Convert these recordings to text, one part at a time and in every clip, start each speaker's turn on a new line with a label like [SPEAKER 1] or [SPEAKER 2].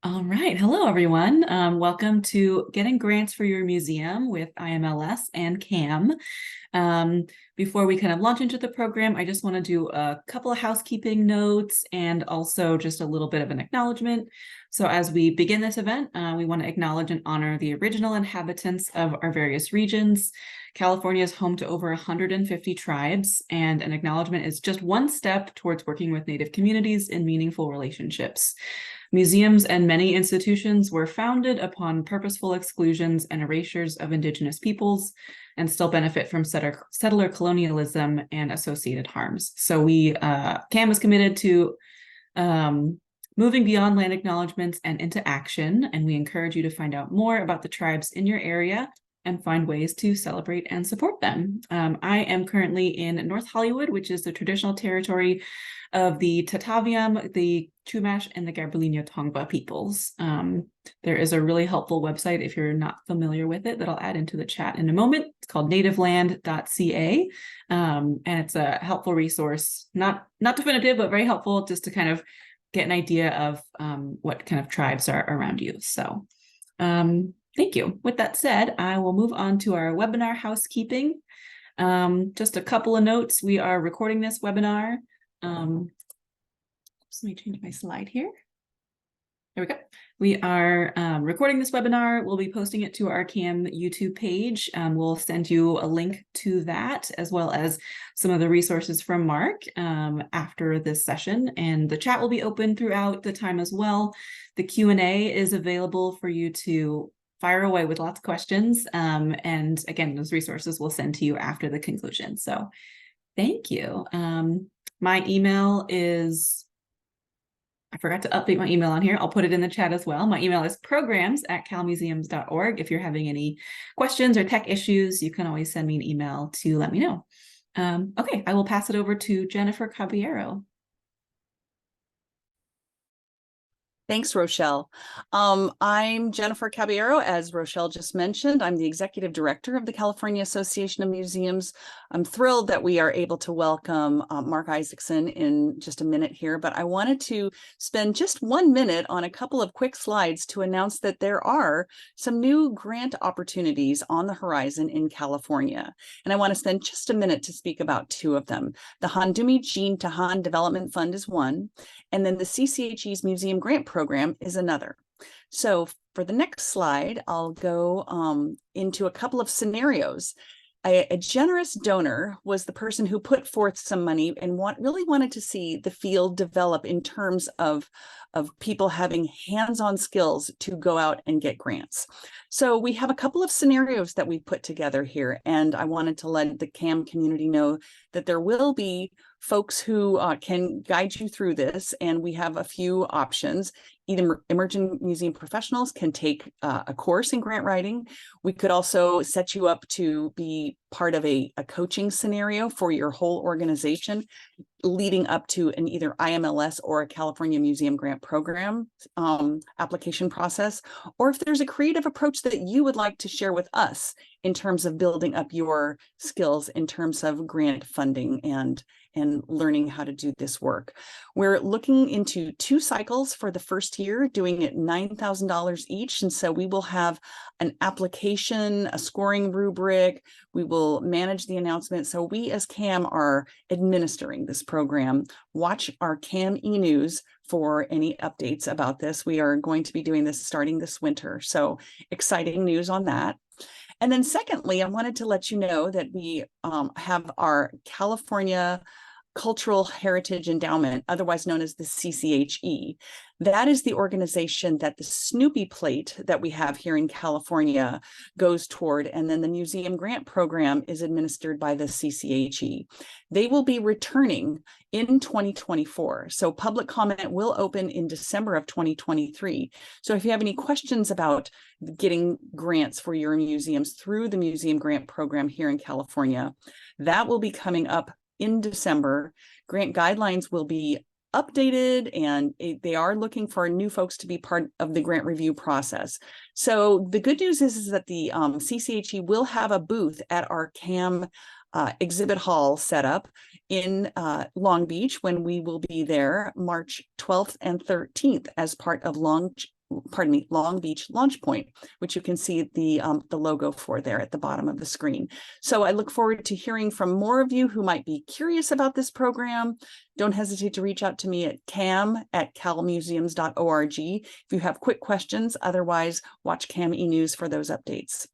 [SPEAKER 1] All right. Hello, everyone. Welcome to Getting Grants for Your Museum with IMLS and CAM. Before we kind of launch into the program, I just want to do a couple of housekeeping notes and also just a little bit of an acknowledgement. So as we begin this event, we want to acknowledge and honor the original inhabitants of our various regions. California is home to over 150 tribes, and an acknowledgement is just one step towards working with Native communities in meaningful relationships. Museums and many institutions were founded upon purposeful exclusions and erasures of Indigenous peoples and still benefit from settler colonialism and associated harms. So CAM is committed to moving beyond land acknowledgements and into action, and we encourage you to find out more about the tribes in your area and find ways to celebrate and support them. I am currently in North Hollywood, which is the traditional territory of the Tataviam, the Chumash, and the Gabrielino Tongva peoples. There is a really helpful website if you're not familiar with it that I'll add into the chat in a moment. It's called nativeland.ca, and it's a helpful resource, not definitive, but very helpful just to kind of get an idea of what kind of tribes are around you. So thank you. With that said, I will move on to our webinar housekeeping. Just a couple of notes. We are recording this webinar. Let me change my slide here. There we go. We are recording this webinar. We'll be posting it to our CAM YouTube page. We'll send you a link to that, as well as some of the resources from Mark after this session. And the chat will be open throughout the time as well. The Q&A is available for you to fire away with lots of questions. And again, those resources we'll send to you after the conclusion. So thank you. My email is, I forgot to update my email on here. I'll put it in the chat as well. My email is programs@calmuseums.org. If you're having any questions or tech issues, you can always send me an email to let me know. Okay, I will pass it over to Jennifer Caballero.
[SPEAKER 2] Thanks, Rochelle. I'm Jennifer Caballero, as Rochelle just mentioned. I'm the Executive Director of the California Association of Museums. I'm thrilled that we are able to welcome Mark Isaacson in just a minute here, but I wanted to spend just 1 minute on a couple of quick slides to announce that there are some new grant opportunities on the horizon in California. And I want to spend just a minute to speak about two of them. The Handumi Jean Tahan Development Fund is one, and then the CCHE's Museum Grant Program is another. So for the next slide, I'll go into a couple of scenarios. A generous donor was the person who put forth some money and really wanted to see the field develop in terms of people having hands-on skills to go out and get grants. So we have a couple of scenarios that we put together here, and I wanted to let the CAM community know that there will be folks who can guide you through this, and we have a few options. Either emerging museum professionals can take a course in grant writing. We could also set you up to be part of a coaching scenario for your whole organization, leading up to an either IMLS or a California Museum Grant Program application process. Or if there's a creative approach that you would like to share with us in terms of building up your skills in terms of grant funding and learning how to do this work. We're looking into 2 cycles for the first year, doing it $9,000 each. And so we will have an application, a scoring rubric. We will manage the announcement. So we as CAM are administering this program. Watch our CAM e-news for any updates about this. We are going to be doing this starting this winter. So exciting news on that. And then secondly, I wanted to let you know that we have our California Cultural Heritage Endowment, otherwise known as the CCHE. That is the organization that the Snoopy plate that we have here in California goes toward, and then the Museum Grant Program is administered by the CCHE. They will be returning in 2024. So public comment will open in December of 2023. So if you have any questions about getting grants for your museums through the Museum Grant Program here in California, that will be coming up in December. Grant guidelines will be updated, and they are looking for new folks to be part of the grant review process. So the good news is that the CCHE will have a booth at our CAM exhibit hall set up in Long Beach when we will be there March 12th and 13th as part of Long Beach Launch Point, which you can see the logo for there at the bottom of the screen. So I look forward to hearing from more of you who might be curious about this program. Don't hesitate to reach out to me at cam@calmuseums.org if you have quick questions. Otherwise, watch Cam eNews for those updates.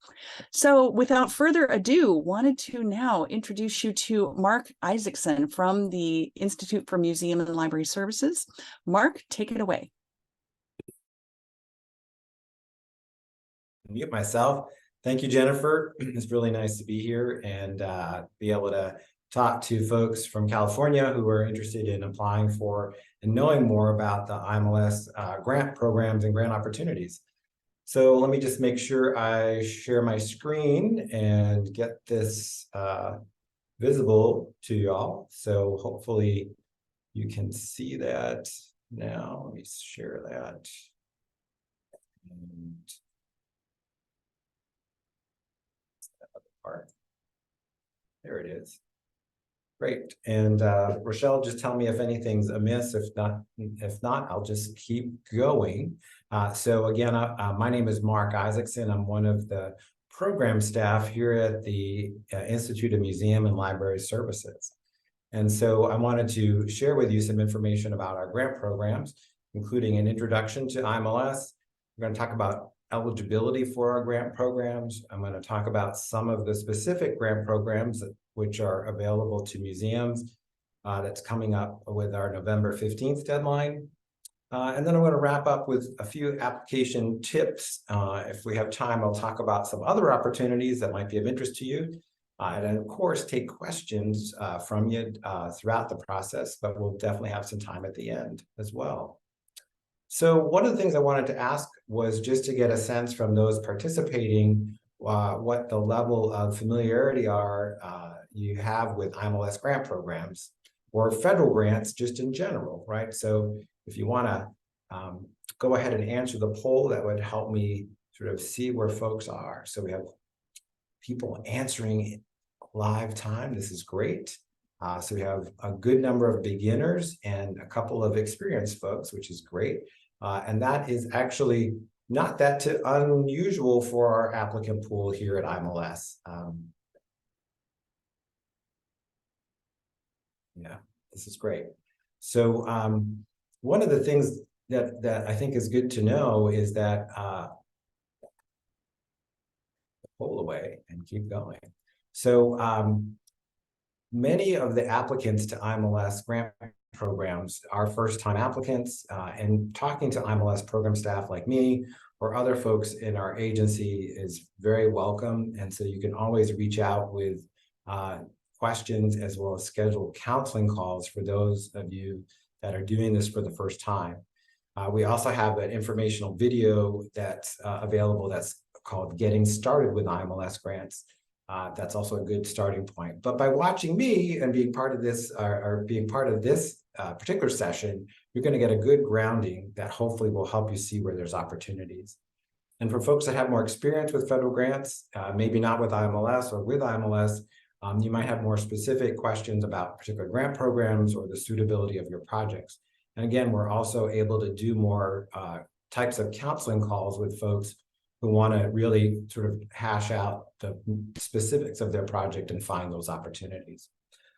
[SPEAKER 2] So without further ado, wanted to now introduce you to Mark Isaacson from the Institute for Museum and Library Services. Mark, take it away.
[SPEAKER 3] Mute myself. Thank you, Jennifer. It's really nice to be here and be able to talk to folks from California who are interested in applying for and knowing more about the IMLS grant programs and grant opportunities. So let me just make sure I share my screen and get this visible to y'all. So hopefully you can see that now. Let me share that. And part. There it is. Great. And Rochelle, just tell me if anything's amiss. If not, I'll just keep going. So again, my name is Mark Isaacson. I'm one of the program staff here at the Institute of Museum and Library Services. And so I wanted to share with you some information about our grant programs, including an introduction to IMLS. We're going to talk about eligibility for our grant programs. I'm going to talk about some of the specific grant programs which are available to museums. That's coming up with our November 15th deadline. And then I'm going to wrap up with a few application tips. If we have time, I'll talk about some other opportunities that might be of interest to you. And of course, take questions from you throughout the process, but we'll definitely have some time at the end as well. So one of the things I wanted to ask was just to get a sense from those participating what the level of familiarity you have with IMLS grant programs or federal grants just in general, right? So if you want to go ahead and answer the poll, that would help me sort of see where folks are. So we have people answering live time. This is great. So we have a good number of beginners and a couple of experienced folks, which is great. And that is actually not that unusual for our applicant pool here at IMLS. Yeah, this is great. So one of the things that I think is good to know is that pull away and keep going. So many of the applicants to IMLS grant programs are first-time applicants, and talking to IMLS program staff like me or other folks in our agency is very welcome. And so you can always reach out with questions as well as schedule counseling calls for those of you that are doing this for the first time. We also have an informational video that's available that's called Getting Started with IMLS Grants. That's also a good starting point. But by watching me and being part of this particular session, you're going to get a good grounding that hopefully will help you see where there's opportunities. And for folks that have more experience with federal grants, maybe not with IMLS or with IMLS, you might have more specific questions about particular grant programs or the suitability of your projects. And again, we're also able to do more types of counseling calls with folks who want to really sort of hash out the specifics of their project and find those opportunities.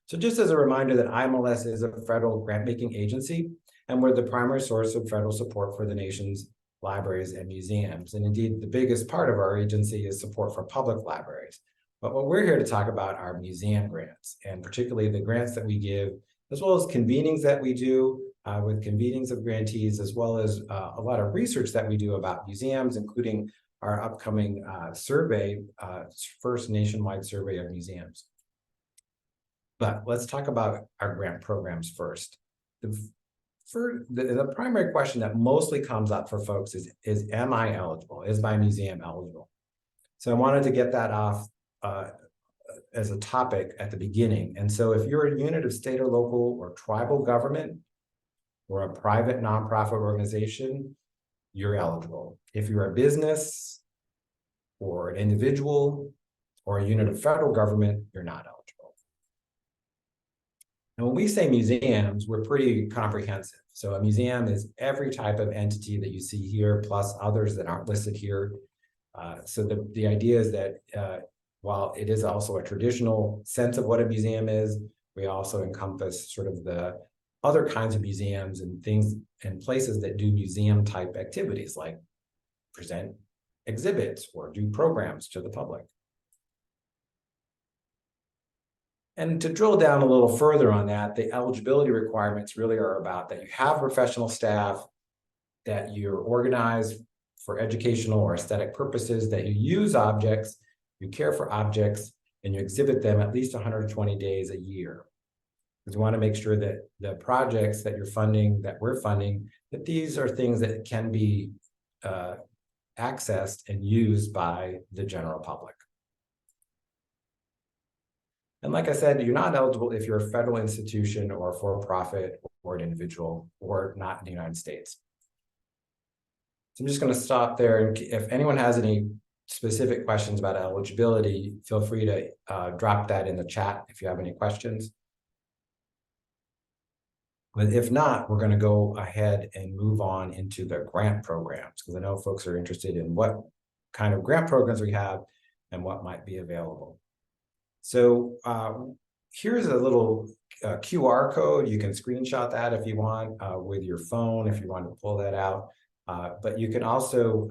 [SPEAKER 3] So just as a reminder that IMLS is a federal grant-making agency, and we're the primary source of federal support for the nation's libraries and museums. And indeed, the biggest part of our agency is support for public libraries. But what we're here to talk about are museum grants, and particularly the grants that we give, as well as convenings that we do with convenings of grantees, as well as a lot of research that we do about museums, including our upcoming survey, first nationwide survey of museums. But let's talk about our grant programs first. The primary question that mostly comes up for folks is am I eligible? Is my museum eligible? So I wanted to get that off as a topic at the beginning. And so if you're a unit of state or local or tribal government or a private nonprofit organization, you're eligible. If you're a business or an individual or a unit of federal government, you're not eligible. And when we say museums, we're pretty comprehensive. So a museum is every type of entity that you see here, plus others that aren't listed here. So the idea is that while it is also a traditional sense of what a museum is, we also encompass sort of the other kinds of museums and things and places that do museum type activities, like present exhibits or do programs to the public. And to drill down a little further on that, the eligibility requirements really are about that you have professional staff, that you're organized for educational or aesthetic purposes, that you use objects, you care for objects, and you exhibit them at least 120 days a year. Because we want to make sure that the projects that you're funding, that we're funding, that these are things that can be accessed and used by the general public. And like I said, you're not eligible if you're a federal institution or a for-profit or an individual or not in the United States. So I'm just going to stop there. And if anyone has any specific questions about eligibility, feel free to drop that in the chat if you have any questions. But if not, we're going to go ahead and move on into the grant programs, because I know folks are interested in what kind of grant programs we have and what might be available. So here's a little QR code. You can screenshot that if you want with your phone, if you want to pull that out. But you can also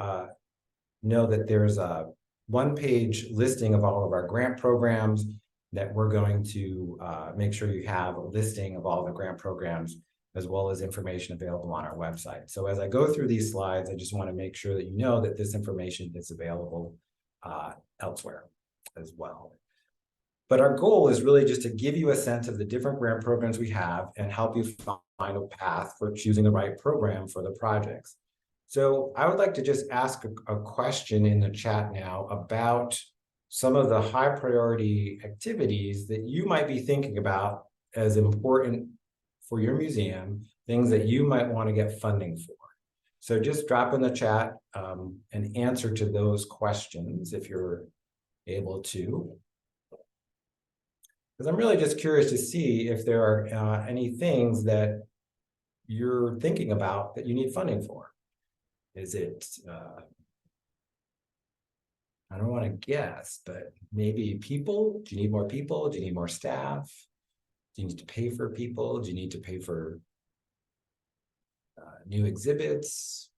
[SPEAKER 3] know that there's a one-page listing of all of our grant programs that we're going to make sure you have a listing of all the grant programs, as well as information available on our website. So as I go through these slides, I just want to make sure that you know that this information is available elsewhere as well. But our goal is really just to give you a sense of the different grant programs we have and help you find a path for choosing the right program for the projects. So I would like to just ask a question in the chat now about some of the high priority activities that you might be thinking about as important for your museum, things that you might want to get funding for. So just drop in the chat an answer to those questions if you're able to. Because I'm really just curious to see if there are any things that you're thinking about that you need funding for. Is it, I don't want to guess, but maybe people? Do you need more people? Do you need more staff? Do you need to pay for people? Do you need to pay for new exhibits?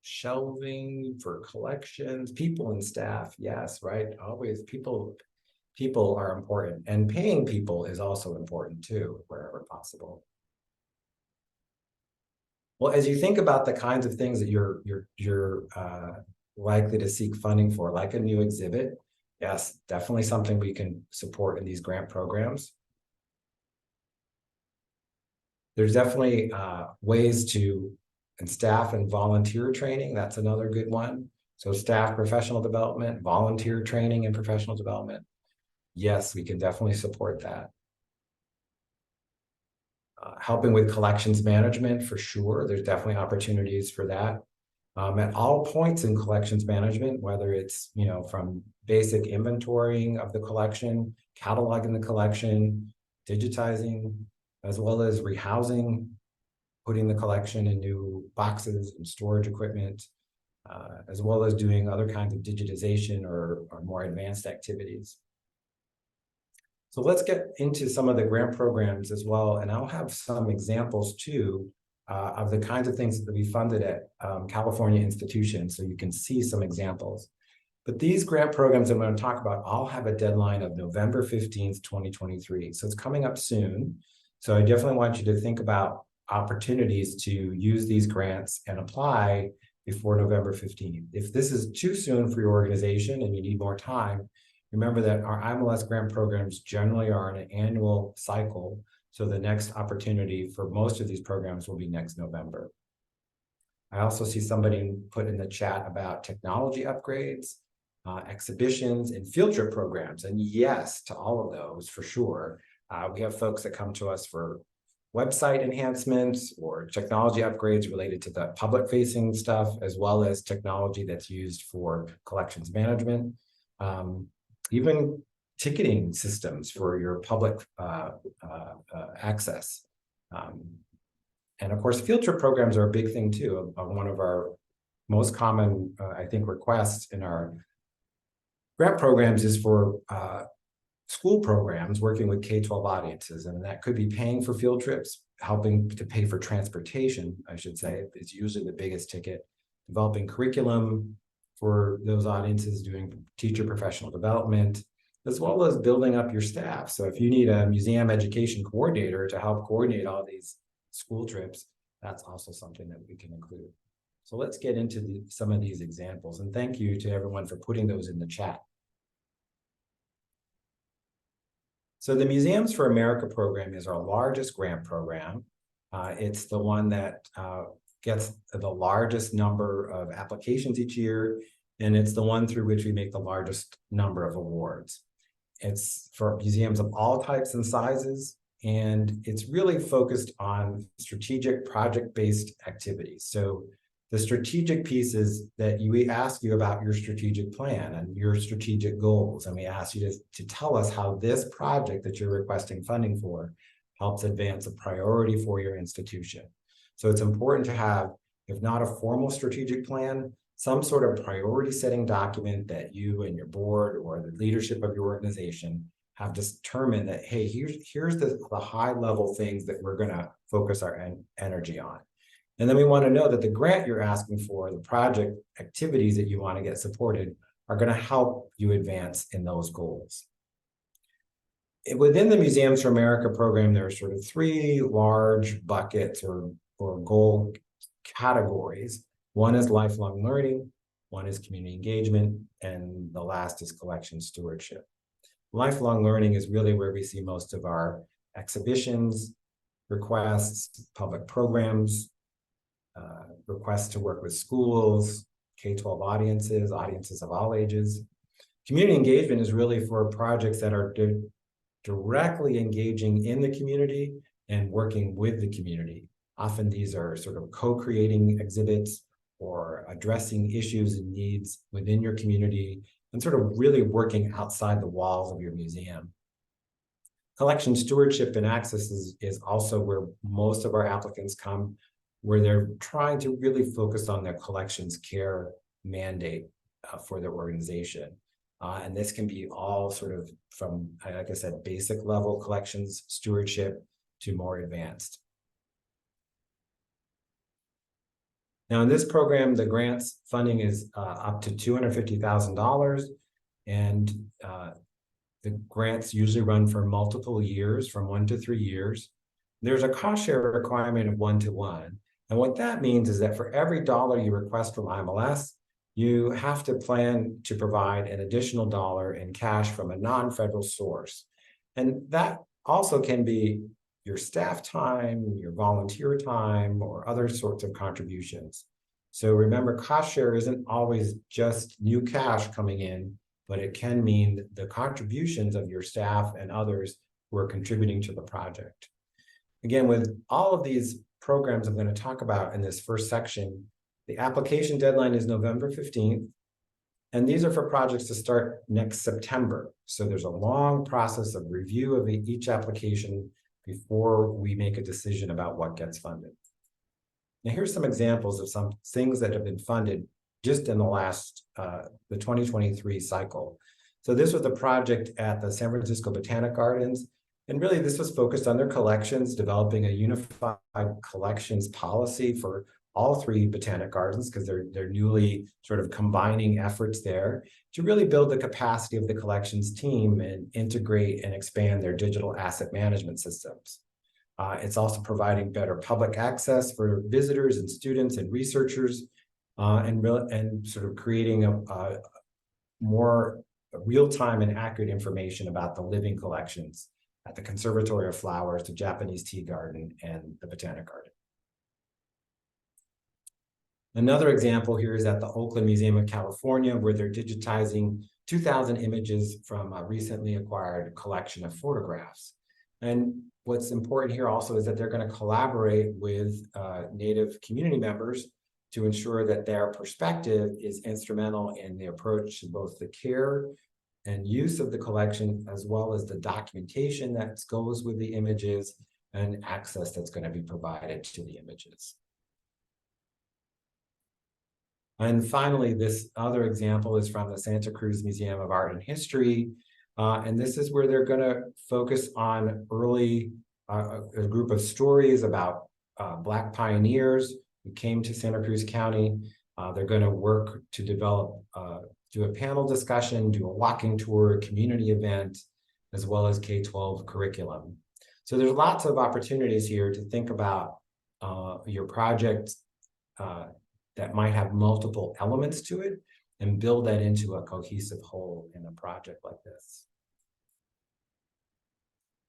[SPEAKER 3] Shelving for collections? People and staff, yes, right? Always people are important, and paying people is also important too, wherever possible. Well, as you think about the kinds of things that you're likely to seek funding for, like a new exhibit, yes, definitely something we can support in these grant programs. There's definitely ways to, and staff and volunteer training, that's another good one. So staff professional development, volunteer training and professional development. Yes, we can definitely support that. Helping with collections management, for sure. There's definitely opportunities for that. At all points in collections management, whether it's, from basic inventorying of the collection, cataloging the collection, digitizing, as well as rehousing, putting the collection in new boxes and storage equipment, as well as doing other kinds of digitization or more advanced activities. So let's get into some of the grant programs as well, and I'll have some examples too of the kinds of things that we funded at California institutions, so you can see some examples. But these grant programs I'm going to talk about all have a deadline of November 15th, 2023. So it's coming up soon. So I definitely want you to think about opportunities to use these grants and apply before November 15th. If this is too soon for your organization and you need more time, remember that our IMLS grant programs generally are in an annual cycle. So the next opportunity for most of these programs will be next November. I also see somebody put in the chat about technology upgrades, exhibitions, and field trip programs. And yes, to all of those for sure. We have folks that come to us for website enhancements or technology upgrades related to the public facing stuff, as well as technology that's used for collections management. Even ticketing systems for your public access. And of course, field trip programs are a big thing too. One of our most common, I think, requests in our grant programs is for school programs working with K-12 audiences, and that could be paying for field trips, helping to pay for transportation, I should say, is usually the biggest ticket, developing curriculum for those audiences, doing teacher professional development, as well as building up your staff. So if you need a museum education coordinator to help coordinate all these school trips, that's also something that we can include. So let's get into some of these examples, and thank you to everyone for putting those in the chat. So the Museums for America program is our largest grant program. It's the one that gets the largest number of applications each year, and it's the one through which we make the largest number of awards. It's for museums of all types and sizes, and it's really focused on strategic project-based activities. So the strategic piece is that we ask you about your strategic plan and your strategic goals, and we ask you to tell us how this project that you're requesting funding for helps advance a priority for your institution. So it's important to have, if not a formal strategic plan, some sort of priority setting document that you and your board or the leadership of your organization have determined that, hey, here's the high level things that we're going to focus our energy on. And then we want to know that the grant you're asking for, the project activities that you want to get supported, are going to help you advance in those goals. Within the Museums for America program, there are sort of three large buckets or goal categories. One is lifelong learning, one is community engagement, and the last is collection stewardship. Lifelong learning is really where we see most of our exhibitions, requests, public programs, requests to work with schools, K-12 audiences of all ages. Community engagement is really for projects that are directly engaging in the community and working with the community. Often these are sort of co-creating exhibits or addressing issues and needs within your community and sort of really working outside the walls of your museum. Collection stewardship and access is also where most of our applicants come, where they're trying to really focus on their collections care mandate for their organization. And this can be all sort of from, like I said, basic level collections stewardship to more advanced. Now in this program, the grants funding is up to $250,000, and the grants usually run for multiple years, from 1 to 3 years. There's a cost share requirement of 1-to-1. And what that means is that for every dollar you request from IMLS, you have to plan to provide an additional dollar in cash from a non-federal source. And that also can be your staff time, your volunteer time, or other sorts of contributions. So remember, cost share isn't always just new cash coming in, but it can mean the contributions of your staff and others who are contributing to the project. Again, with all of these programs I'm going to talk about in this first section, the application deadline is November 15th, and these are for projects to start next September. So there's a long process of review of each application before we make a decision about what gets funded. Now here's some examples of some things that have been funded just in the last, the 2023 cycle. So this was a project at the San Francisco Botanic Gardens. And really, this was focused on their collections, developing a unified collections policy for all 3 botanic gardens, because they're newly sort of combining efforts there to really build the capacity of the collections team and integrate and expand their digital asset management systems. It's also providing better public access for visitors and students and researchers, and sort of creating a more real-time and accurate information about the living collections at the Conservatory of Flowers, the Japanese Tea Garden, and the Botanic Garden. Another example here is at the Oakland Museum of California, where they're digitizing 2,000 images from a recently acquired collection of photographs. And what's important here also is that they're going to collaborate with Native community members to ensure that their perspective is instrumental in the approach to both the care and use of the collection, as well as the documentation that goes with the images and access that's going to be provided to the images. And finally, this other example is from the Santa Cruz Museum of Art and History. And this is where they're going to focus on a group of stories about Black pioneers who came to Santa Cruz County. They're going to work to develop, do a panel discussion, do a walking tour, community event, as well as K-12 curriculum. So there's lots of opportunities here to think about your project that might have multiple elements to it and build that into a cohesive whole in a project like this.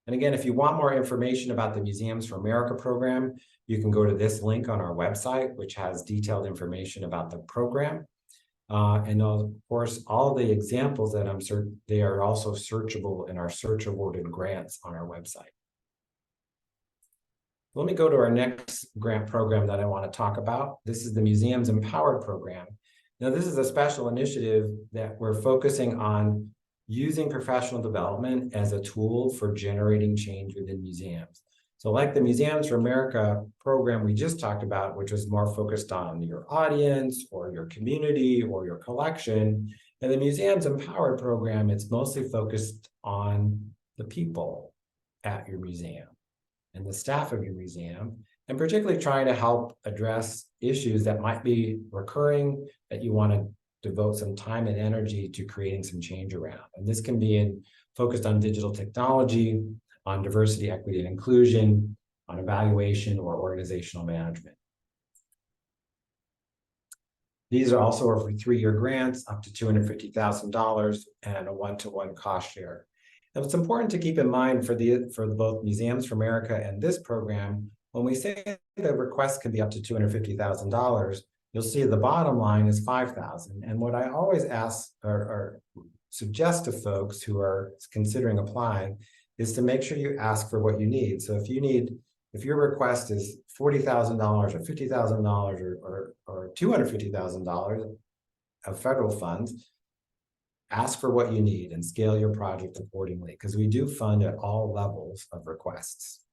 [SPEAKER 3] And again, if you want more information about the Museums for America program, you can go to this link on our website, which has detailed information about the program. And of course, all the examples that they are also searchable in our search awarded grants on our website. Let me go to our next grant program that I want to talk about. This is the Museums Empowered program. Now, this is a special initiative that we're focusing on using professional development as a tool for generating change within museums. So like the Museums for America program we just talked about, which was more focused on your audience or your community or your collection, and the Museums Empowered program, it's mostly focused on the people at your museum and the staff of your museum, and particularly trying to help address issues that might be recurring that you want to devote some time and energy to creating some change around. And this can be focused on digital technology, on diversity, equity, and inclusion, on evaluation or organizational management. These are also for 3-year grants, up to $250,000, and a 1-to-1 cost share. And it's important to keep in mind for both Museums for America and this program, when we say the request can be up to $250,000, you'll see the bottom line is $5,000. And what I always ask or suggest to folks who are considering applying is to make sure you ask for what you need. So if your request is $40,000 or $50,000 or $250,000 of federal funds, ask for what you need and scale your project accordingly, because we do fund at all levels of requests.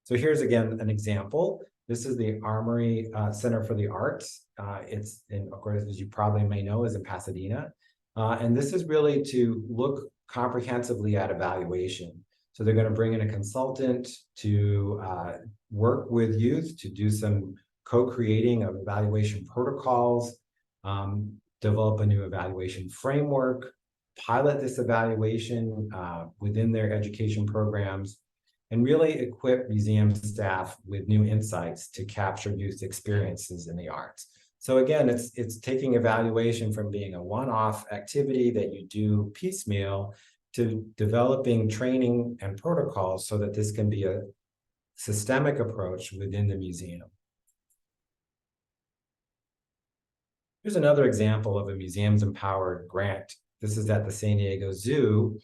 [SPEAKER 3] So here's again an example. This is the Armory Center for the Arts. It's in, of course, as you probably may know, is in Pasadena. And this is really to look comprehensively at evaluation. So they're going to bring in a consultant to work with youth to do some co-creating of evaluation protocols, develop a new evaluation framework, pilot this evaluation within their education programs, and really equip museum staff with new insights to capture youth experiences in the arts. So again, it's taking evaluation from being a one-off activity that you do piecemeal to developing training and protocols so that this can be a systemic approach within the museum. Here's another example of a Museums Empowered grant. This is at the San Diego Zoo.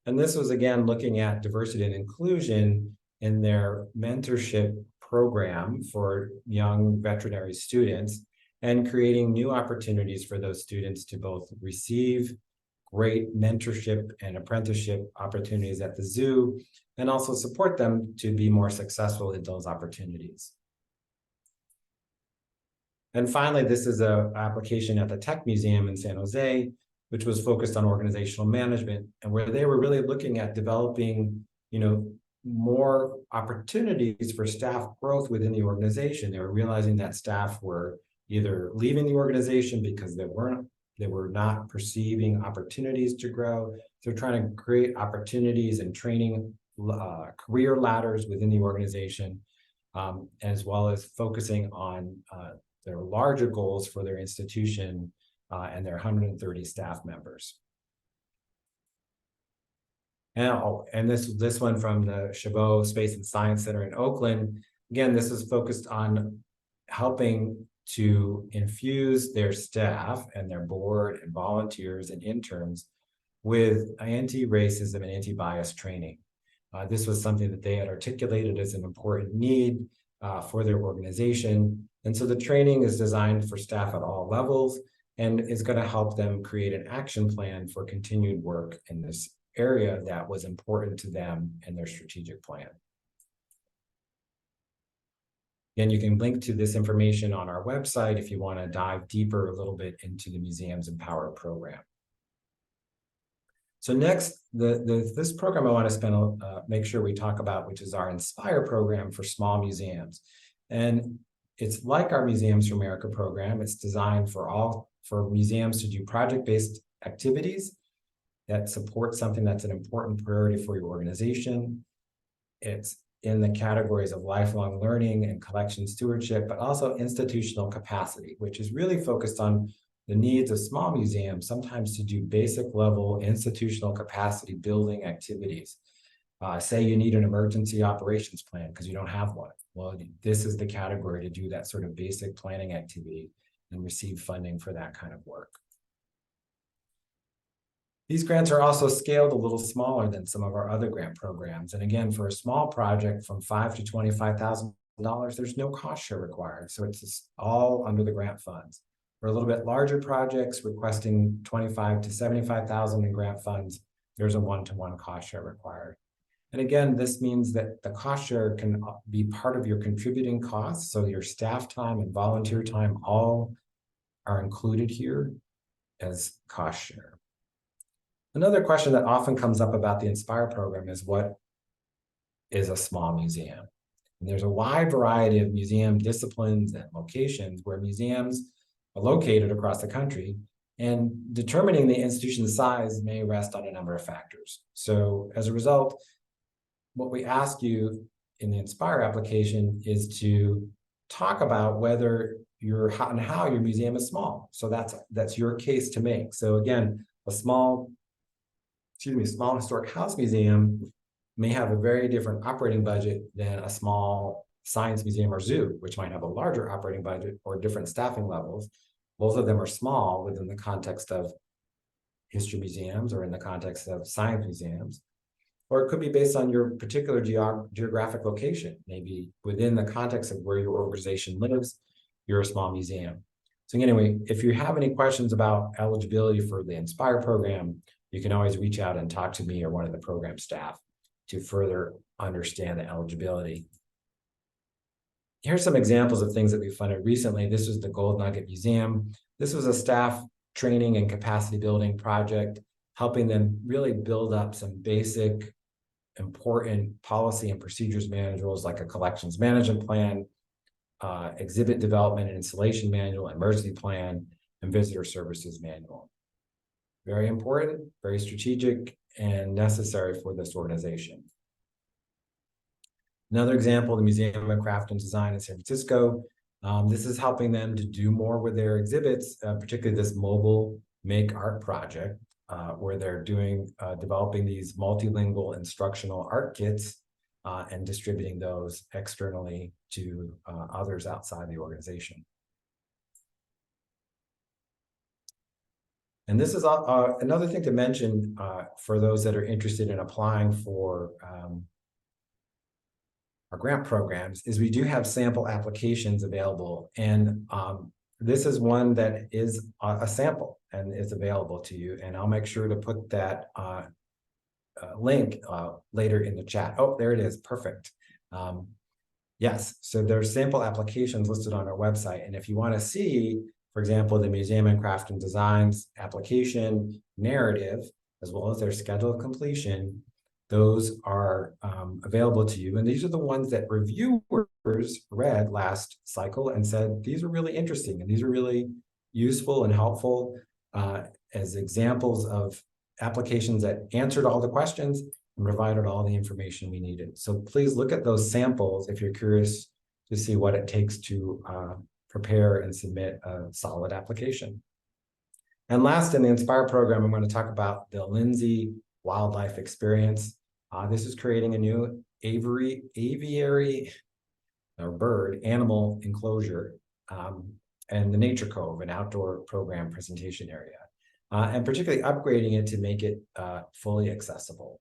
[SPEAKER 3] And this was, again, looking at diversity and inclusion in their mentorship program for young veterinary students and creating new opportunities for those students to both receive great mentorship and apprenticeship opportunities at the zoo and also support them to be more successful in those opportunities. And finally, this is an application at the Tech Museum in San Jose, which was focused on organizational management, and where they were really looking at developing, more opportunities for staff growth within the organization. They were realizing that staff were either leaving the organization because they were not perceiving opportunities to grow. So trying to create opportunities and training career ladders within the organization, as well as focusing on their larger goals for their institution and their 130 staff members. And this one from the Chabot Space and Science Center in Oakland. Again, this is focused on helping to infuse their staff and their board and volunteers and interns with anti-racism and anti-bias training. This was something that they had articulated as an important need for their organization. And so the training is designed for staff at all levels. and is going to help them create an action plan for continued work in this area that was important to them in their strategic plan. Again, you can link to this information on our website if you want to dive deeper a little bit into the Museums Empower program. So next, this program I want to spend make sure we talk about, which is our Inspire program for small museums. And it's like our Museums for America program. It's designed for museums to do project-based activities that support something that's an important priority for your organization. It's in the categories of lifelong learning and collection stewardship, but also institutional capacity, which is really focused on the needs of small museums, sometimes to do basic level institutional capacity building activities. Say you need an emergency operations plan because you don't have one. Well, this is the category to do that sort of basic planning activity and receive funding for that kind of work. These grants are also scaled a little smaller than some of our other grant programs. And again, for a small project from $5,000 to $25,000, there's no cost share required. So it's all under the grant funds. For a little bit larger projects requesting $25,000 to $75,000 in grant funds, there's a one-to-one cost share required. And again, this means that the cost share can be part of your contributing costs. So your staff time and volunteer time all are included here as cost share. Another question that often comes up about the Inspire program is, what is a small museum? And there's a wide variety of museum disciplines and locations where museums are located across the country, and determining the institution's size may rest on a number of factors. So as a result, what we ask you in the Inspire application is to talk about whether and how your museum is small. So that's your case to make. So again, a small historic house museum may have a very different operating budget than a small science museum or zoo, which might have a larger operating budget or different staffing levels. Both of them are small within the context of history museums or in the context of science museums. Or it could be based on your particular geographic location. Maybe within the context of where your organization lives, you're a small museum. So anyway, if you have any questions about eligibility for the Inspire program, you can always reach out and talk to me or one of the program staff to further understand the eligibility. Here's some examples of things that we funded recently. This was the Gold Nugget Museum. This was a staff training and capacity building project, helping them really build up some basic, important policy and procedures manuals like a collections management plan, exhibit development and installation manual, emergency plan, and visitor services manual. Very important, very strategic, and necessary for this organization. Another example, the Museum of Craft and Design in San Francisco. This is helping them to do more with their exhibits, particularly this mobile make art project, where they're developing these multilingual instructional art kits and distributing those externally to others outside the organization. And this is another thing to mention for those that are interested in applying for our grant programs is we do have sample applications available. And this is one that is a sample and is available to you. And I'll make sure to put that link later in the chat. Oh, there it is. Perfect. Yes, so there's sample applications listed on our website. And if you want to see, for example, the Museum and Craft and Designs application narrative, as well as their schedule of completion, those are available to you. And these are the ones that reviewers read last cycle and said, these are really interesting and these are really useful and helpful as examples of applications that answered all the questions and provided all the information we needed. So please look at those samples if you're curious to see what it takes to prepare and submit a solid application. And last, in the Inspire program, I'm going to talk about the Lindsay Wildlife Experience. This is creating a new aviary or bird animal enclosure and the Nature Cove, an outdoor program presentation area, and particularly upgrading it to make it fully accessible.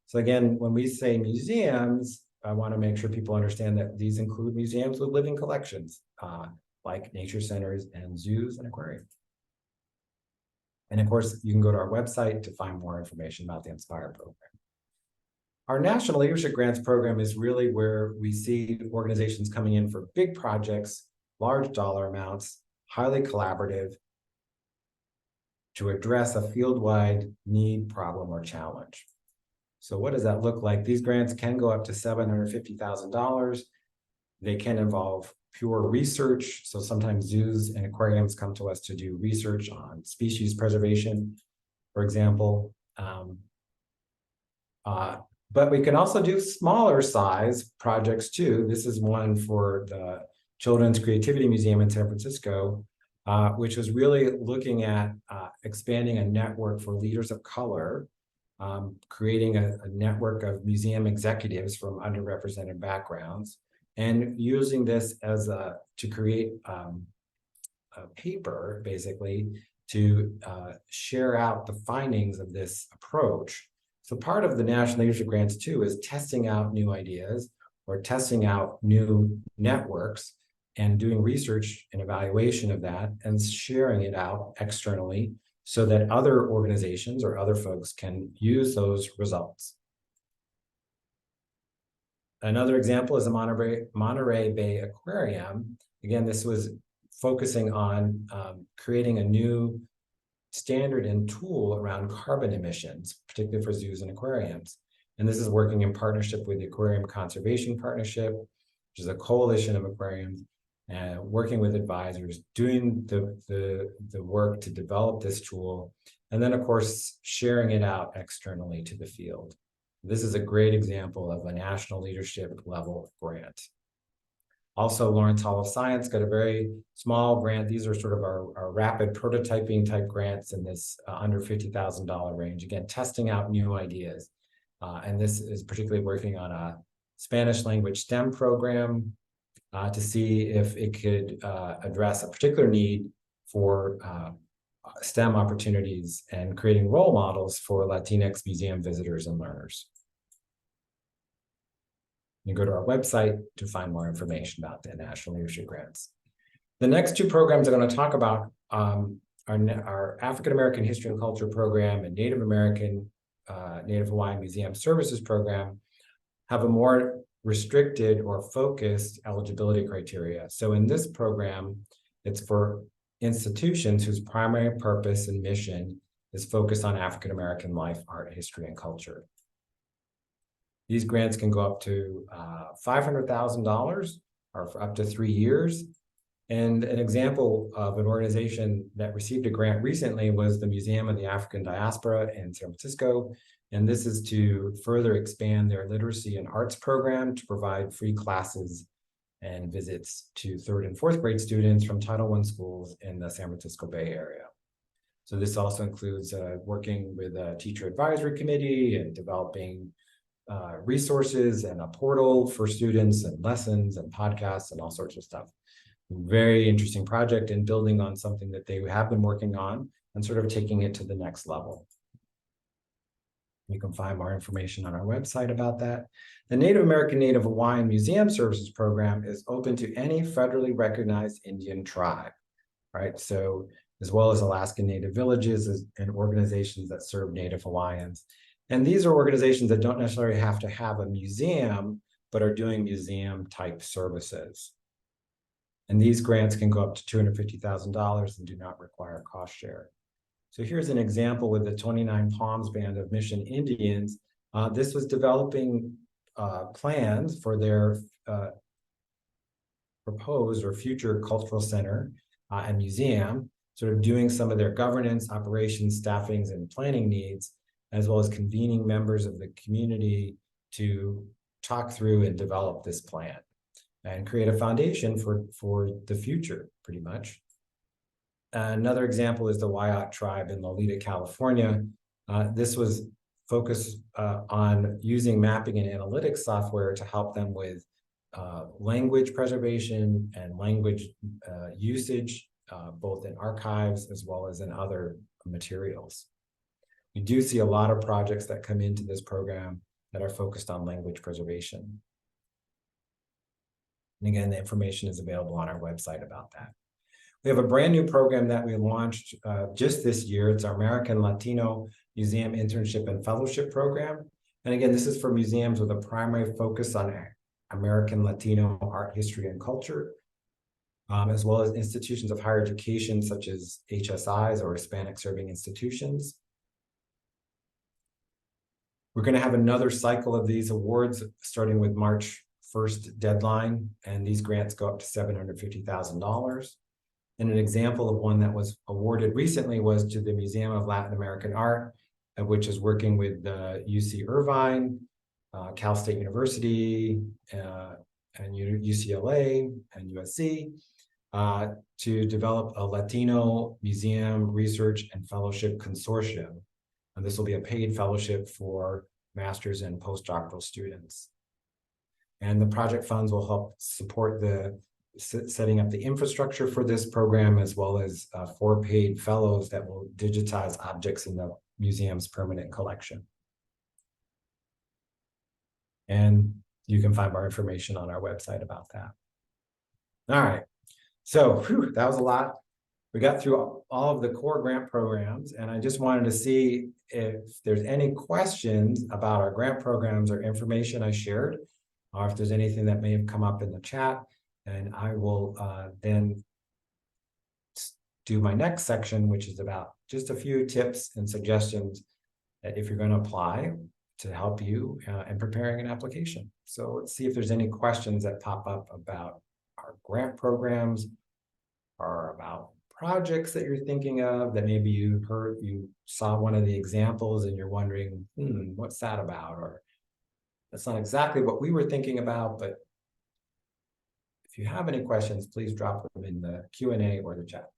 [SPEAKER 3] So again, when we say museums, I want to make sure people understand that these include museums with living collections, like nature centers and zoos and aquariums. And of course, you can go to our website to find more information about the Inspire program. Our National Leadership Grants program is really where we see organizations coming in for big projects, large dollar amounts, highly collaborative, to address a field-wide need, problem, or challenge. So what does that look like? These grants can go up to $750,000. They can involve pure research. So sometimes zoos and aquariums come to us to do research on species preservation, for example. But we can also do smaller size projects too. This is one for the Children's Creativity Museum in San Francisco, which was really looking at expanding a network for leaders of color, creating a network of museum executives from underrepresented backgrounds, and using this as to create a paper, basically, to share out the findings of this approach. So part of the National Leadership Grants too is testing out new ideas or testing out new networks and doing research and evaluation of that and sharing it out externally so that other organizations or other folks can use those results. Another example is the Monterey Bay Aquarium. Again, this was focusing on creating a new standard and tool around carbon emissions, particularly for zoos and aquariums. And this is working in partnership with the Aquarium Conservation Partnership, which is a coalition of aquariums, working with advisors, doing the work to develop this tool, and then of course, sharing it out externally to the field. This is a great example of a national leadership level grant. Also, Lawrence Hall of Science got a very small grant. These are sort of our rapid prototyping type grants in this under $50,000 range. Again, testing out new ideas. And this is particularly working on a Spanish language STEM program to see if it could address a particular need for STEM opportunities and creating role models for Latinx museum visitors and learners. You go to our website to find more information about the National Leadership Grants. The next two programs I'm going to talk about our African American History and Culture program and Native American, Native Hawaiian Museum Services program have a more restricted or focused eligibility criteria. So in this program, it's for institutions whose primary purpose and mission is focused on African American life, art, history, and culture. These grants can go up to $500,000 or for up to 3 years. And an example of an organization that received a grant recently was the Museum of the African Diaspora in San Francisco. And this is to further expand their literacy and arts program to provide free classes and visits to 3rd and 4th grade students from Title I schools in the San Francisco Bay Area. So this also includes working with a teacher advisory committee and developing resources and a portal for students and lessons and podcasts and all sorts of stuff. Very interesting project and building on something that they have been working on and sort of taking it to the next level. You can find more information on our website about that. The Native American Native Hawaiian Museum Services Program is open to any federally recognized Indian tribe, right? So as well as Alaskan Native villages and organizations that serve Native Hawaiians. And these are organizations that don't necessarily have to have a museum, but are doing museum type services. And these grants can go up to $250,000 and do not require cost share. So here's an example with the 29 Palms Band of Mission Indians. This was developing plans for their proposed or future cultural center and museum, sort of doing some of their governance, operations, staffings, and planning needs, as well as convening members of the community to talk through and develop this plan and create a foundation for the future, pretty much. Another example is the Wyatt tribe in Lolita, California. This was focused on using mapping and analytics software to help them with language preservation and language usage, both in archives as well as in other materials. We do see a lot of projects that come into this program that are focused on language preservation. And again, the information is available on our website about that. We have a brand new program that we launched just this year. It's our American Latino Museum Internship and Fellowship Program. And again, this is for museums with a primary focus on American Latino art, history, and culture, as well as institutions of higher education such as HSIs or Hispanic serving institutions. We're going to have another cycle of these awards starting with March 1st deadline, and these grants go up to $750,000. And an example of one that was awarded recently was to the Museum of Latin American Art, which is working with UC Irvine, Cal State University, and UCLA and USC to develop a Latino Museum Research and Fellowship Consortium. And this will be a paid fellowship for master's and postdoctoral students. And the project funds will help support the setting up the infrastructure for this program, as well as 4 paid fellows that will digitize objects in the museum's permanent collection. And you can find more information on our website about that. All right, so that was a lot. We got through all of the core grant programs, and I just wanted to see if there's any questions about our grant programs or information I shared, or if there's anything that may have come up in the chat. And I will then do my next section, which is about just a few tips and suggestions that if you're going to apply to help you in preparing an application. So let's see if there's any questions that pop up about our grant programs or about projects that you're thinking of that maybe you saw one of the examples and you're wondering, what's that about? Or that's not exactly what we were thinking about, but if you have any questions, please drop them in the Q&A or the chat.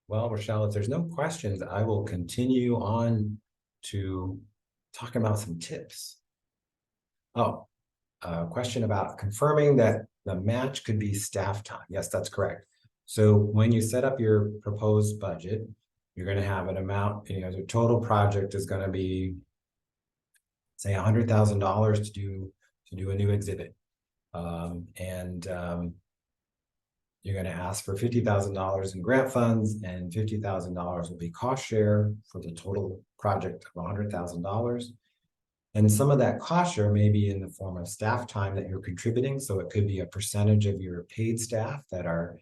[SPEAKER 3] Well, Rochelle, if there's no questions, I will continue on to talk about some tips. Oh, a question about confirming that the match could be staff time. Yes, that's correct. So when you set up your proposed budget, you're going to have an amount, the total project is going to be, say, $100,000 to do a new exhibit. You're going to ask for $50,000 in grant funds, and $50,000 will be cost share for the total project of $100,000. And some of that cost share may be in the form of staff time that you're contributing. So it could be a percentage of your paid staff that are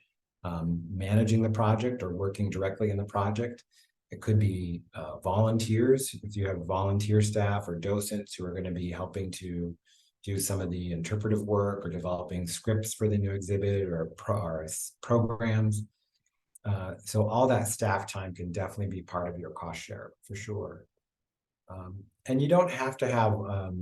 [SPEAKER 3] managing the project or working directly in the project. It could be volunteers, if you have volunteer staff or docents who are going to be helping to do some of the interpretive work or developing scripts for the new exhibit or programs. So all that staff time can definitely be part of your cost share for sure. And you don't have to have, a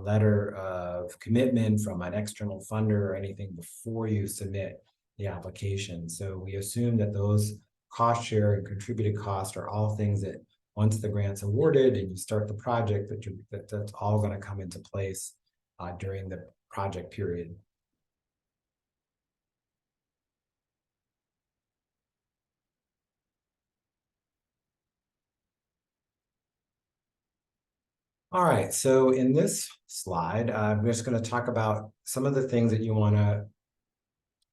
[SPEAKER 3] letter of commitment from an external funder or anything before you submit the application. So we assume that those cost share and contributed costs are all things that once the grant's awarded and you start the project, that's all going to come into place during the project period. All right, so in this slide, I'm just going to talk about some of the things that you want to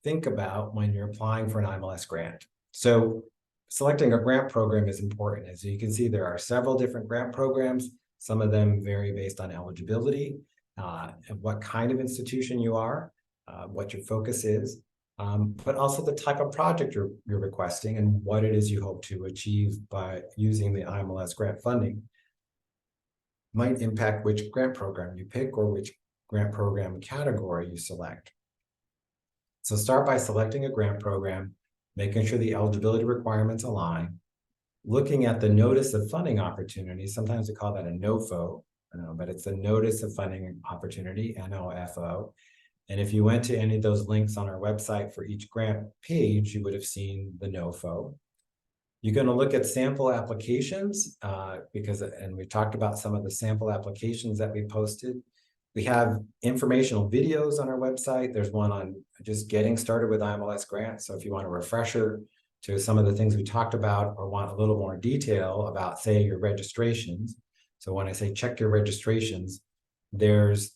[SPEAKER 3] think about when you're applying for an IMLS grant. So selecting a grant program is important. As you can see, there are several different grant programs. Some of them vary based on eligibility, and what kind of institution you are, what your focus is, but also the type of project you're requesting and what it is you hope to achieve by using the IMLS grant funding might impact which grant program you pick or which grant program category you select. So start by selecting a grant program, making sure the eligibility requirements align, looking at the notice of funding opportunity. Sometimes we call that a NOFO, but it's a notice of funding opportunity, NOFO. And if you went to any of those links on our website for each grant page, you would have seen the NOFO. You're going to look at sample applications and we talked about some of the sample applications that we posted. We have informational videos on our website. There's one on just getting started with IMLS grants. So if you want a refresher to some of the things we talked about or want a little more detail about, say, your registrations. So when I say check your registrations, there's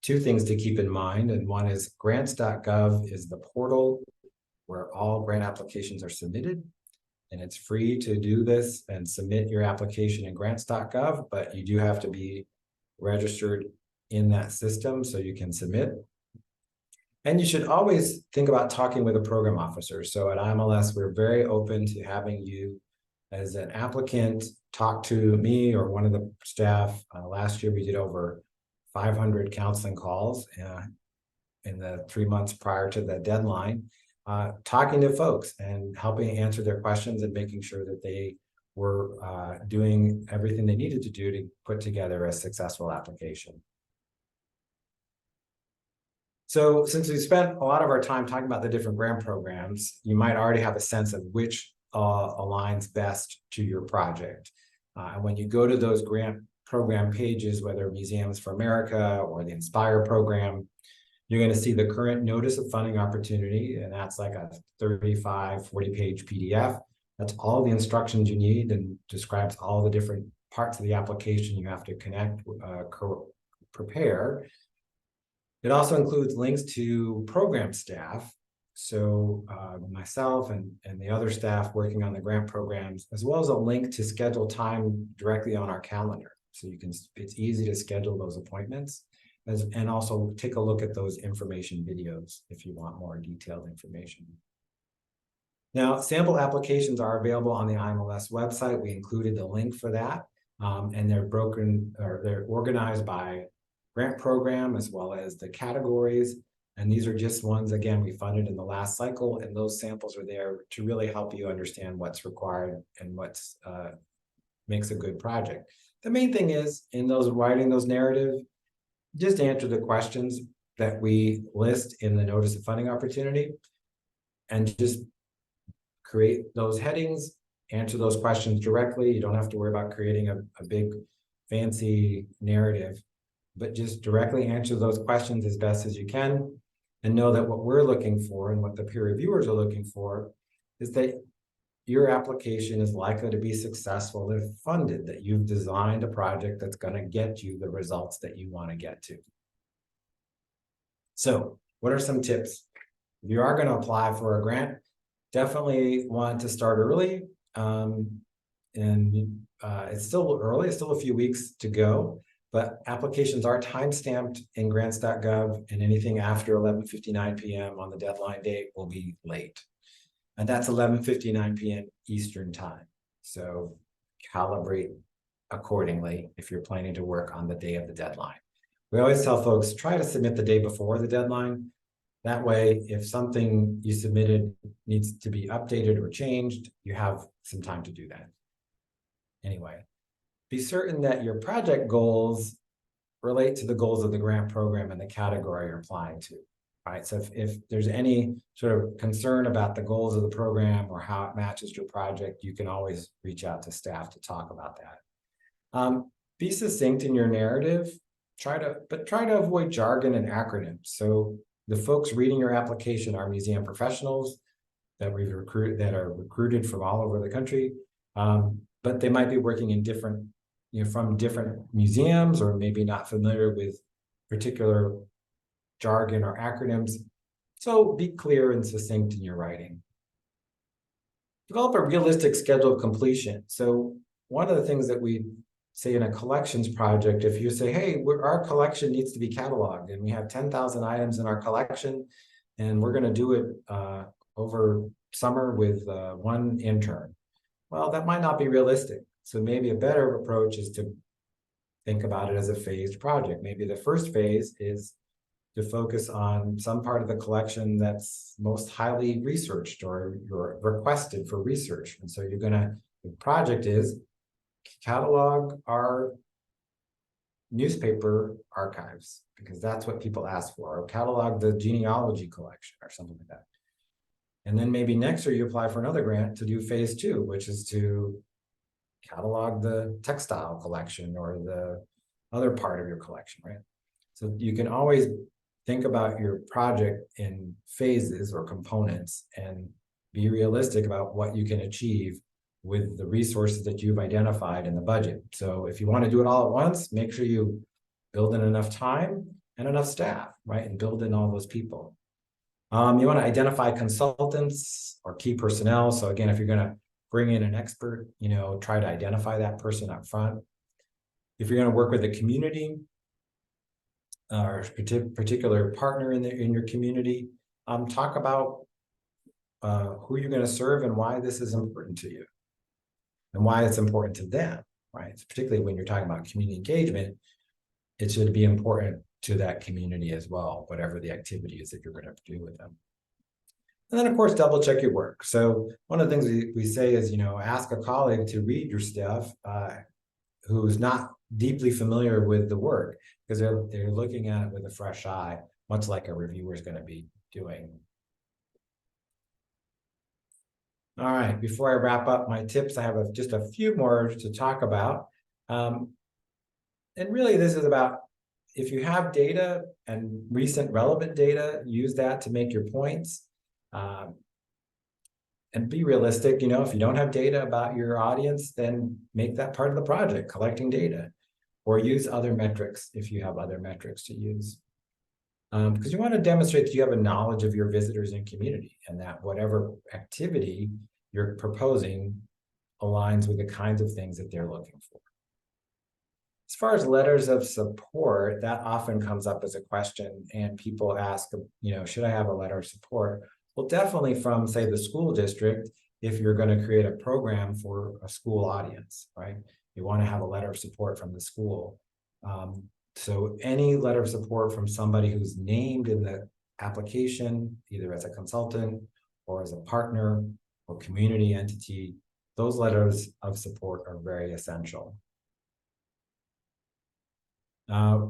[SPEAKER 3] two things to keep in mind. And one is grants.gov is the portal where all grant applications are submitted. And it's free to do this and submit your application in grants.gov, but you do have to be registered in that system so you can submit. And you should always think about talking with a program officer. So at IMLS, we're very open to having you as an applicant talk to me or one of the staff. Last year, we did over 500 counseling calls in the 3 months prior to the deadline, talking to folks and helping answer their questions and making sure that they were doing everything they needed to do to put together a successful application. So since we spent a lot of our time talking about the different grant programs, you might already have a sense of which aligns best to your project. And when you go to those grant program pages, whether Museums for America or the Inspire program, you're going to see the current notice of funding opportunity, and that's like a 35, 40-page PDF. That's all the instructions you need and describes all the different parts of the application you have to prepare. It also includes links to program staff. So myself and the other staff working on the grant programs, as well as a link to schedule time directly on our calendar. So you can, it's easy to schedule those appointments and also take a look at those information videos if you want more detailed information. Now, sample applications are available on the IMLS website. We included the link for that, and they're organized by grant program as well as the categories. And these are just ones, again, we funded in the last cycle, and those samples are there to really help you understand what's required and what's makes a good project. The main thing is in those writing those narratives, just answer the questions that we list in the notice of funding opportunity and just create those headings, answer those questions directly. You don't have to worry about creating a big fancy narrative, but just directly answer those questions as best as you can, and know that what we're looking for and what the peer reviewers are looking for is that your application is likely to be successful if funded, that you've designed a project that's going to get you the results that you want to get to. So what are some tips? If you are going to apply for a grant, definitely want to start early. It's still early, it's still a few weeks to go. But applications are time-stamped in grants.gov, and anything after 11:59 p.m. on the deadline date will be late. And that's 11:59 p.m. Eastern time. So calibrate accordingly if you're planning to work on the day of the deadline. We always tell folks, try to submit the day before the deadline. That way, if something you submitted needs to be updated or changed, you have some time to do that. Anyway. Be certain that your project goals relate to the goals of the grant program and the category you're applying to, right? So if there's any sort of concern about the goals of the program or how it matches your project, you can always reach out to staff to talk about that. Be succinct in your narrative, try to avoid jargon and acronyms. So the folks reading your application are museum professionals that are recruited from all over the country, but they might be working in different from different museums, or maybe not familiar with particular jargon or acronyms. So be clear and succinct in your writing. Develop a realistic schedule of completion. So one of the things that we say in a collections project, if you say, hey, our collection needs to be cataloged and we have 10,000 items in our collection and we're going to do it over summer with one intern. Well, that might not be realistic. So maybe a better approach is to think about it as a phased project. Maybe the first phase is to focus on some part of the collection that's most highly researched or you're requested for research. And so the project is catalog our newspaper archives, because that's what people ask for, or catalog the genealogy collection or something like that. And then maybe next year you apply for another grant to do phase 2, which is to catalog the textile collection or the other part of your collection, right? So you can always think about your project in phases or components and be realistic about what you can achieve with the resources that you've identified in the budget. So if you want to do it all at once, make sure you build in enough time and enough staff, right? And build in all those people. You want to identify consultants or key personnel. So again, if you're going to bring in an expert, try to identify that person up front. If you're going to work with a community or a particular partner in your community, talk about who you're going to serve and why this is important to you and why it's important to them, right? Particularly when you're talking about community engagement, it should be important to that community as well, whatever the activity is that you're going to do with them. And then, of course, double check your work. So one of the things we say is, ask a colleague to read your stuff who's not deeply familiar with the work, because they're looking at it with a fresh eye, much like a reviewer is going to be doing. All right, before I wrap up my tips, I have just a few more to talk about. And really, this is about, if you have data and recent relevant data, use that to make your points. And be realistic, if you don't have data about your audience, then make that part of the project, collecting data, or use other metrics if you have other metrics to use. Because you want to demonstrate that you have a knowledge of your visitors and community, and that whatever activity you're proposing aligns with the kinds of things that they're looking for. As far as letters of support, that often comes up as a question, and people ask, should I have a letter of support? Well, definitely from, say, the school district, if you're going to create a program for a school audience, right? You want to have a letter of support from the school. So any letter of support from somebody who's named in the application, either as a consultant or as a partner or community entity, those letters of support are very essential.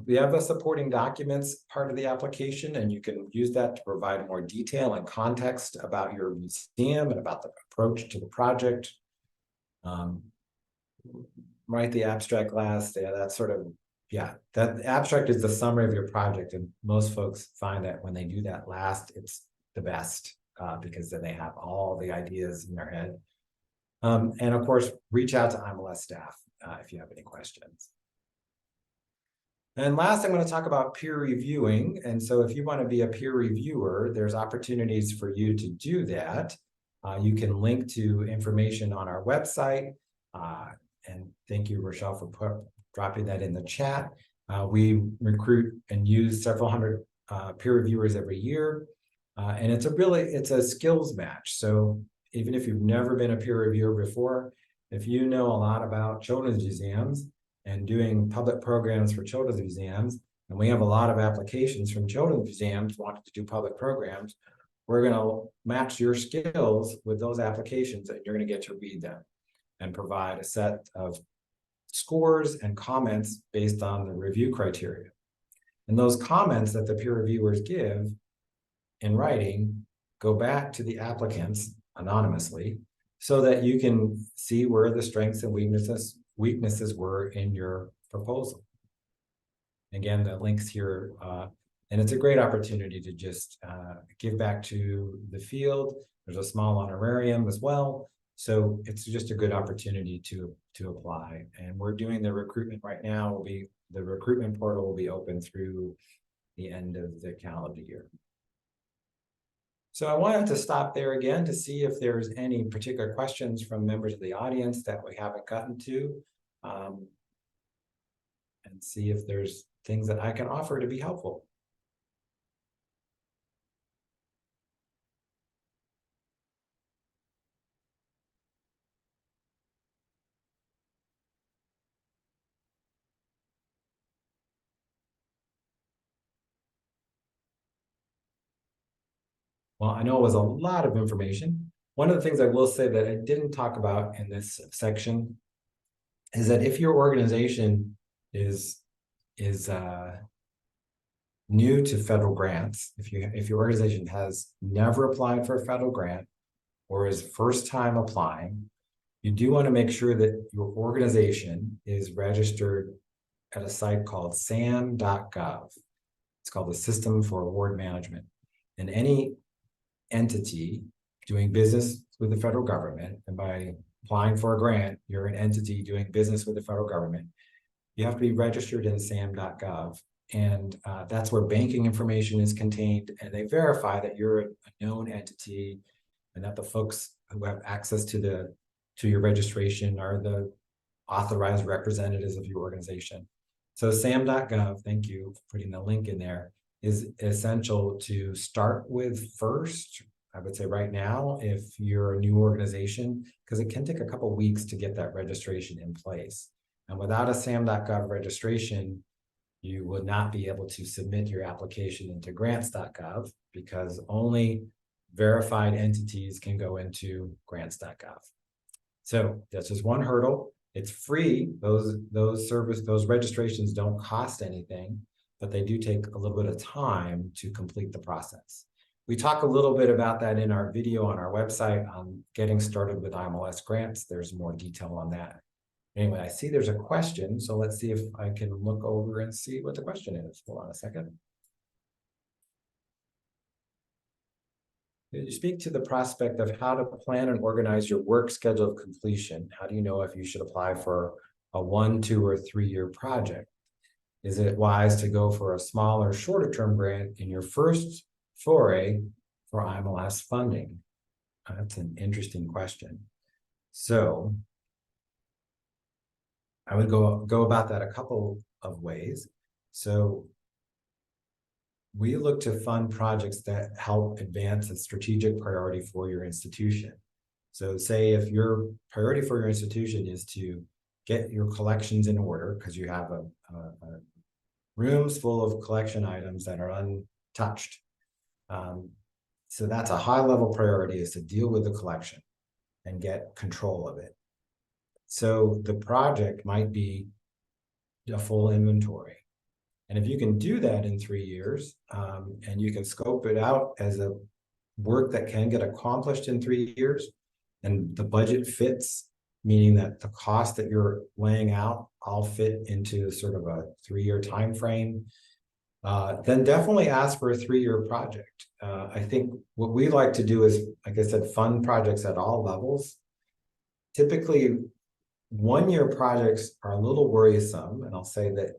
[SPEAKER 3] We have the supporting documents part of the application, and you can use that to provide more detail and context about your museum and about the approach to the project. Write the abstract last. That abstract is the summary of your project, and most folks find that when they do that last, it's the best because then they have all the ideas in their head. And of course, reach out to IMLS staff if you have any questions. And last, I'm going to talk about peer reviewing. And so if you want to be a peer reviewer, there's opportunities for you to do that. You can link to information on our website. And thank you, Rochelle, for dropping that in the chat. We recruit and use several hundred peer reviewers every year. And it's a skills match. So even if you've never been a peer reviewer before, if you know a lot about children's museums and doing public programs for children's museums, and we have a lot of applications from children's museums wanting to do public programs, we're going to match your skills with those applications, and you're going to get to read them and provide a set of scores and comments based on the review criteria. And those comments that the peer reviewers give in writing go back to the applicants anonymously so that you can see where the strengths and weaknesses were in your proposal. Again, the links here, and it's a great opportunity to just give back to the field. There's a small honorarium as well. So it's just a good opportunity to apply. And we're doing the recruitment right now. The recruitment portal will be open through the end of the calendar year. So I wanted to stop there again to see if there's any particular questions from members of the audience that we haven't gotten to, and see if there's things that I can offer to be helpful. Well, I know it was a lot of information. One of the things I will say that I didn't talk about in this section is that if your organization is new to federal grants, if your organization has never applied for a federal grant or is first time applying, you do want to make sure that your organization is registered at a site called sam.gov. It's called the System for Award Management. And any entity doing business with the federal government, and by applying for a grant, you're an entity doing business with the federal government, you have to be registered in sam.gov. And that's where banking information is contained, and they verify that you're a known entity and that the folks who have access to your registration are the authorized representatives of your organization. So sam.gov, thank you for putting the link in there, is essential to start with first. I would say right now, if you're a new organization, because it can take a couple of weeks to get that registration in place. And without a sam.gov registration, you would not be able to submit your application into grants.gov, because only verified entities can go into grants.gov. So that's just one hurdle. It's free. Those registrations don't cost anything, but they do take a little bit of time to complete the process. We talk a little bit about that in our video on our website on getting started with IMLS grants. There's more detail on that. Anyway, I see there's a question, so let's see if I can look over and see what the question is. Hold on a second. You speak to the prospect of how to plan and organize your work schedule of completion. How do you know if you should apply for a 1, 2, or 3-year project? Is it wise to go for a smaller, shorter term grant in your first foray for IMLS funding? That's an interesting question. So I would go about that a couple of ways. So we look to fund projects that help advance a strategic priority for your institution. So say if your priority for your institution is to get your collections in order because you have a rooms full of collection items that are untouched. So that's a high level priority, is to deal with the collection and get control of it. So the project might be a full inventory. And if you can do that in 3 years, and you can scope it out as a work that can get accomplished in 3 years, and the budget fits, meaning that the cost that you're laying out all fit into sort of a 3-year time frame, then definitely ask for a 3-year project. I think what we like to do is, like I said, fund projects at all levels. Typically, 1-year projects are a little worrisome, and I'll say that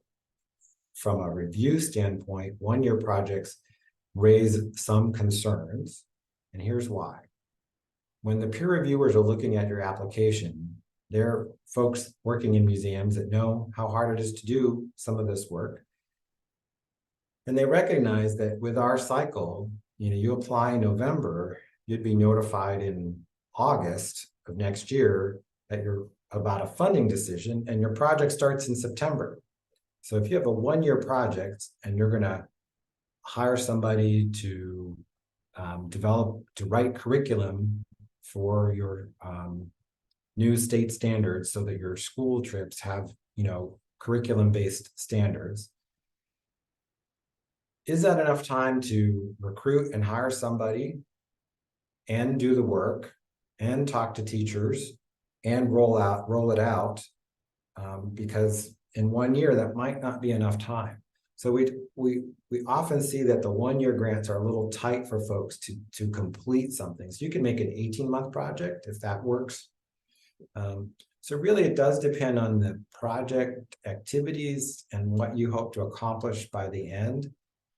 [SPEAKER 3] from a review standpoint, 1-year projects raise some concerns, and here's why. When the peer reviewers are looking at your application, they're folks working in museums that know how hard it is to do some of this work. And they recognize that with our cycle, you apply in November, you'd be notified in August of next year that you're about a funding decision, and your project starts in September. So if you have a 1-year project and you're going to hire somebody to write curriculum for your new state standards so that your school trips have, curriculum-based standards, is that enough time to recruit and hire somebody and do the work and talk to teachers and roll it out? Because in 1 year, that might not be enough time. So we often see that the 1-year grants are a little tight for folks to complete something. So you can make an 18-month project if that works. So really, it does depend on the project activities and what you hope to accomplish by the end,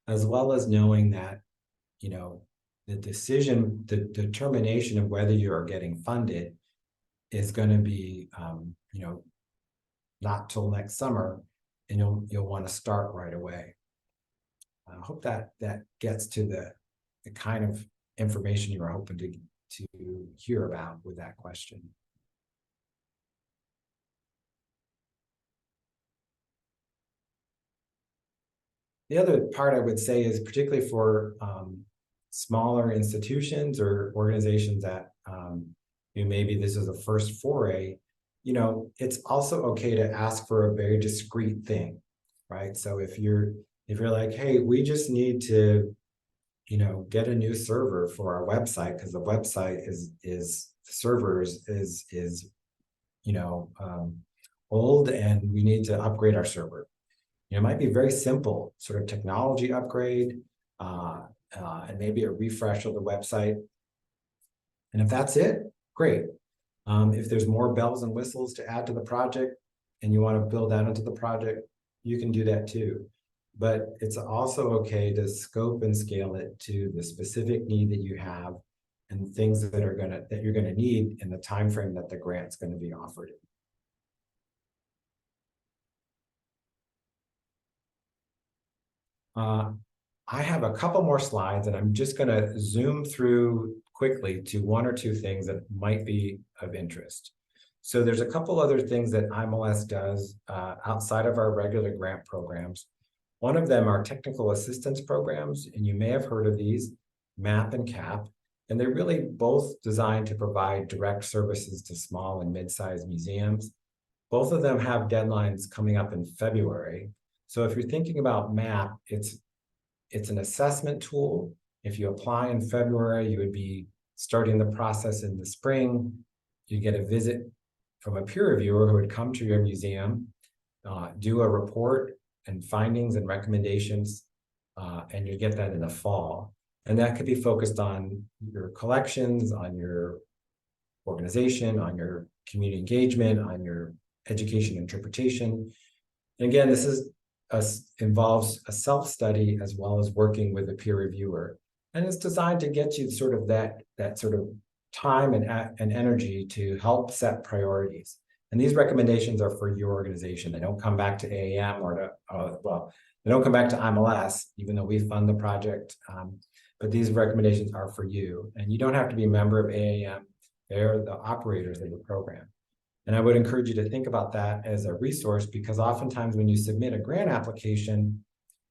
[SPEAKER 3] as well as knowing that, the determination of whether you are getting funded is going to be, not till next summer, and you'll want to start right away. I hope that gets to the kind of information you were hoping to hear about with that question. The other part I would say is, particularly for smaller institutions or organizations that maybe this is a first foray, it's also okay to ask for a very discreet thing, right? So if you're like, hey, we just need to, get a new server for our website because the website is old and we need to upgrade our server. It might be very simple, sort of technology upgrade, and maybe a refresh of the website. And if that's it, great. If there's more bells and whistles to add to the project and you want to build that into the project, you can do that too. But it's also okay to scope and scale it to the specific need that you have and things that you're gonna need in the time frame that the grant's going to be offered. I have a couple more slides, and I'm just going to zoom through quickly to one or two things that might be of interest. So there's a couple other things that IMLS does outside of our regular grant programs. One of them are technical assistance programs, and you may have heard of these, MAP and CAP, and they're really both designed to provide direct services to small and mid-sized museums. Both of them have deadlines coming up in February. So if you're thinking about MAP, it's an assessment tool. If you apply in February, you would be starting the process in the spring. You get a visit from a peer reviewer who would come to your museum, do a report and findings and recommendations, and you get that in the fall. And that could be focused on your collections, on your organization, on your community engagement, on your education interpretation. And again, involves a self-study as well as working with a peer reviewer. And it's designed to get you sort of that sort of time and energy to help set priorities. And these recommendations are for your organization. They don't come back to AAM or they don't come back to IMLS, even though we fund the project. But these recommendations are for you. And you don't have to be a member of AAM. They're the operators of the program. And I would encourage you to think about that as a resource, because oftentimes when you submit a grant application,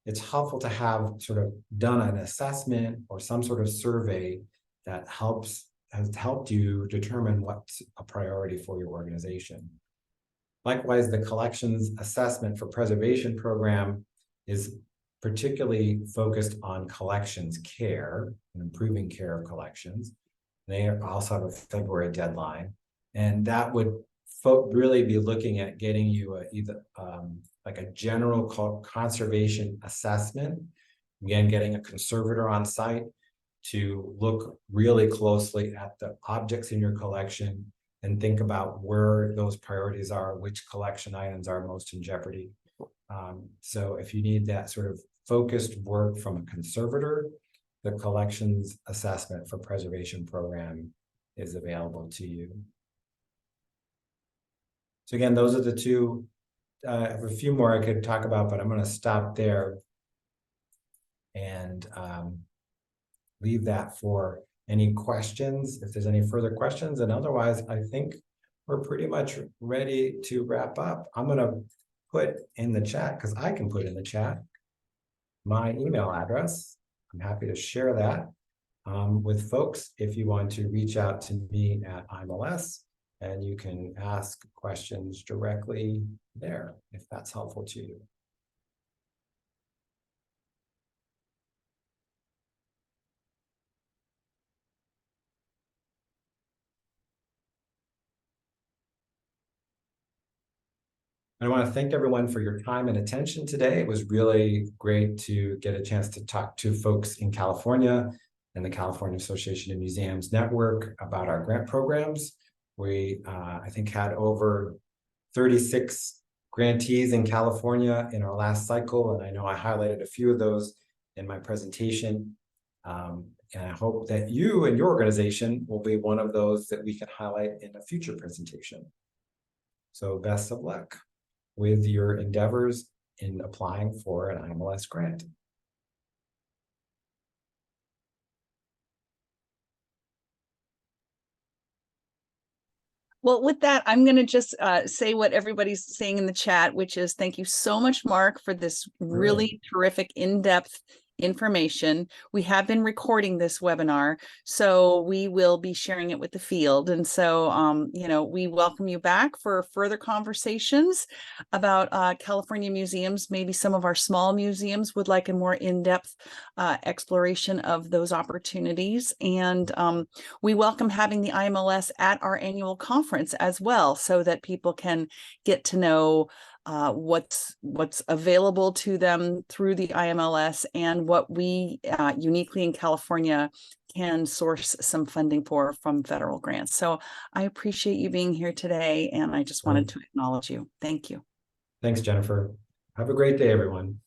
[SPEAKER 3] it's helpful to have sort of done an assessment or some sort of survey that has helped you determine what's a priority for your organization. Likewise, the collections assessment for preservation program is particularly focused on collections care and improving care of collections. They also have a February deadline, and that would really be looking at getting you either like a general conservation assessment, again, getting a conservator on site to look really closely at the objects in your collection and think about where those priorities are, which collection items are most in jeopardy. So if you need that sort of focused work from a conservator, the collections assessment for preservation program is available to you. So again, those are the two. I have a few more I could talk about, but I'm going to stop there and leave that for any questions, if there's any further questions. And otherwise, I think we're pretty much ready to wrap up. I'm going to put in the chat, because I can put in the chat my email address. I'm happy to share that with folks if you want to reach out to me at IMLS, and you can ask questions directly there if that's helpful to you. I want to thank everyone for your time and attention today. It was really great to get a chance to talk to folks in California and the California Association of Museums Network about our grant programs. We, I think, had over 36 grantees in California in our last cycle, and I know I highlighted a few of those in my presentation. And I hope that you and your organization will be one of those that we can highlight in a future presentation. So best of luck with your endeavors in applying for an IMLS grant.
[SPEAKER 2] Well, with that, I'm going to just say what everybody's saying in the chat, which is thank you so much, Mark, for this really terrific in-depth information. We have been recording this webinar, so we will be sharing it with the field. And so, you know, we welcome you back for further conversations about California museums. Maybe some of our small museums would like a more in-depth exploration of those opportunities. And we welcome having the IMLS at our annual conference as well, so that people can get to know what's available to them through the IMLS, and what we uniquely in California can source some funding for from federal grants. So I appreciate you being here today, and I just wanted to acknowledge you. Thank you.
[SPEAKER 3] Thanks, Jennifer. Have a great day, everyone.